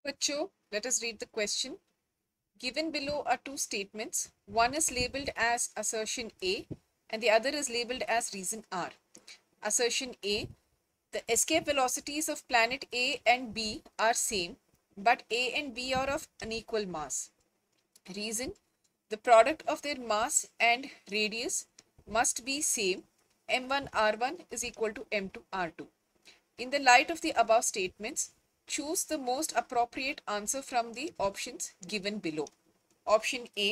बच्चों, let us read the question. Given below are two statements. One is labeled as assertion A and the other is labeled as reason R. Assertion A: the escape velocities of planet A and B are same, but A and B are of unequal mass. Reason: the product of their mass and radius must be same. m1 r1 is equal to m2 r2. In the light of the above statements, choose the most appropriate answer from the options given below. Option A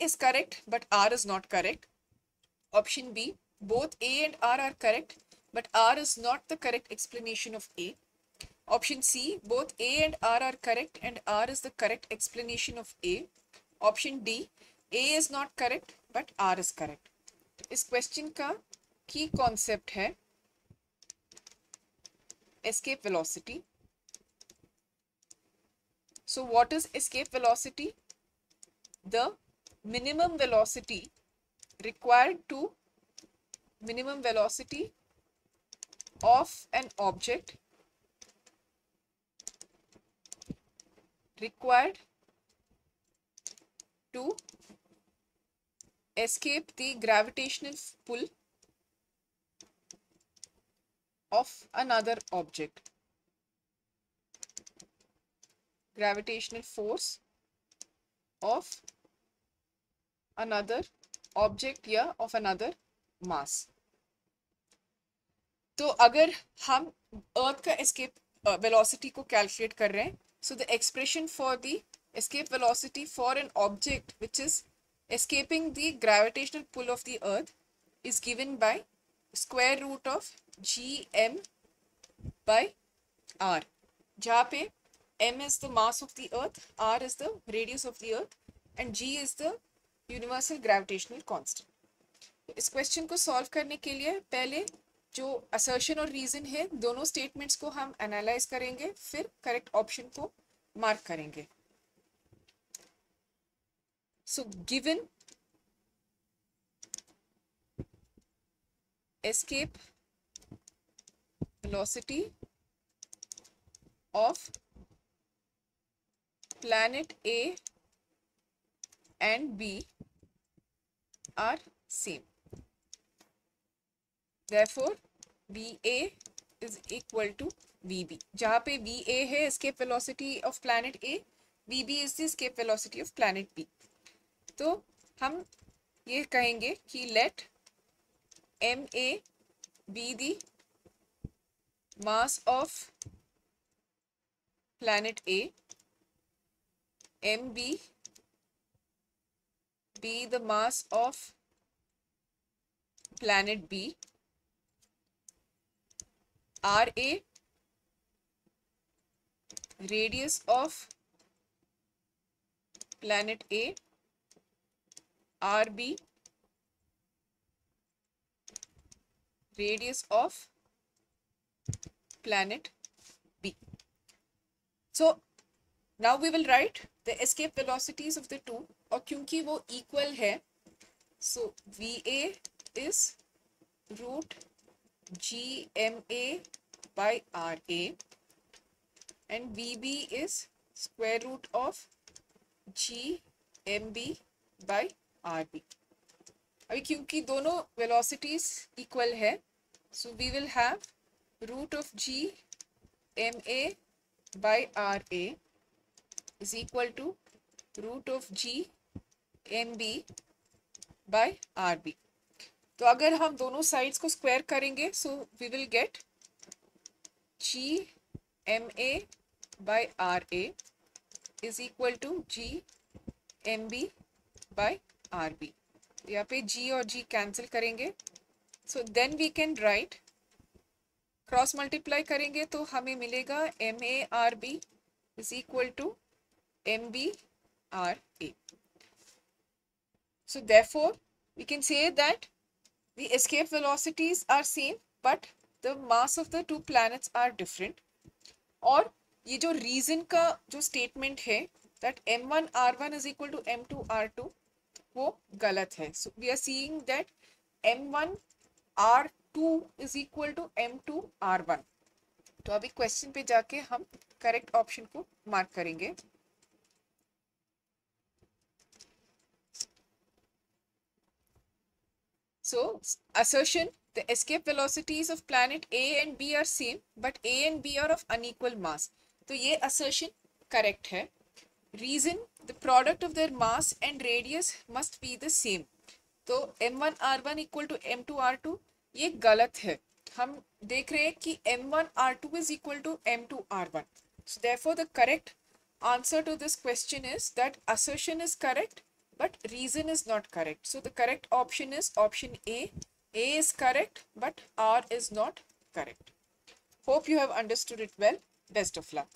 is correct but R is not correct. Option B, both A and R are correct but R is not the correct explanation of A. Option C, both A and R are correct and R is the correct explanation of A. Option D, A is not correct but R is correct. इस question का की concept है escape velocity. So what is escape velocity? The minimum velocity required to minimum velocity of an object required to escape the gravitational pull of another object. Gravitational force of another object या of another mass. तो अगर हम अर्थ का escape velocity को calculate कर रहे हैं, so the expression for the escape velocity for an object which is escaping the gravitational pull of the earth is given by square root of gm by r, जहाँ पे m is the mass of the earth, r is the radius of the earth and g is the universal gravitational constant. इस question को solve करने के लिए पहले जो assertion और रीजन है दोनों स्टेटमेंट्स को हम एनालाइज करेंगे, फिर करेक्ट ऑप्शन को मार्क करेंगे. So given escape velocity of planet A and B are same. Therefore, VA is equal to VB. जहाँ पे VA है escape velocity of planet A, VB is the escape velocity of planet B. तो हम ये कहेंगे कि let MA be the mass of planet A, MB be the mass of planet B, RA radius of planet A, RB radius of planet B. So now we will write the escape velocities of the two, और क्योंकि वो equal है, so VA is root GMA by RA and VB is square root of GMB by RB. अभी क्योंकि दोनों velocities equal है, so we will have root of GMA by RA is equal to root of GMB by RB. तो अगर हम दोनों sides को square करेंगे, so we will get GMA by RA is equal to GMB by RB. यहाँ पे G और G cancel करेंगे, so then we can write, cross multiply करेंगे तो हमें मिलेगा MARB is equal to MBRA. So therefore we can say that the escape velocities are same but the mass of the two planets are different. और ये जो reason का जो statement है that m1 r1 is equal to m2 r2 वो गलत है. So we are seeing that m1 r2 is equal to m2 r1. तो अभी क्वेश्चन पे जाके हम करेक्ट ऑप्शन को मार्क करेंगे. So, assertion, the escape velocities of planet A and B are same, but A and B are of unequal mass. तो ये assertion correct है. Reason, the product of their mass and radius must be the same. तो m1 r1 equal to m2 r2 ये गलत है. हम देख रहे हैं कि m1 r2 is equal to m2 r1. So therefore the correct answer to this question is that assertion is correct, but reason is not correct. So the correct option is option A. A is correct, but R is not correct. Hope you have understood it well. Best of luck.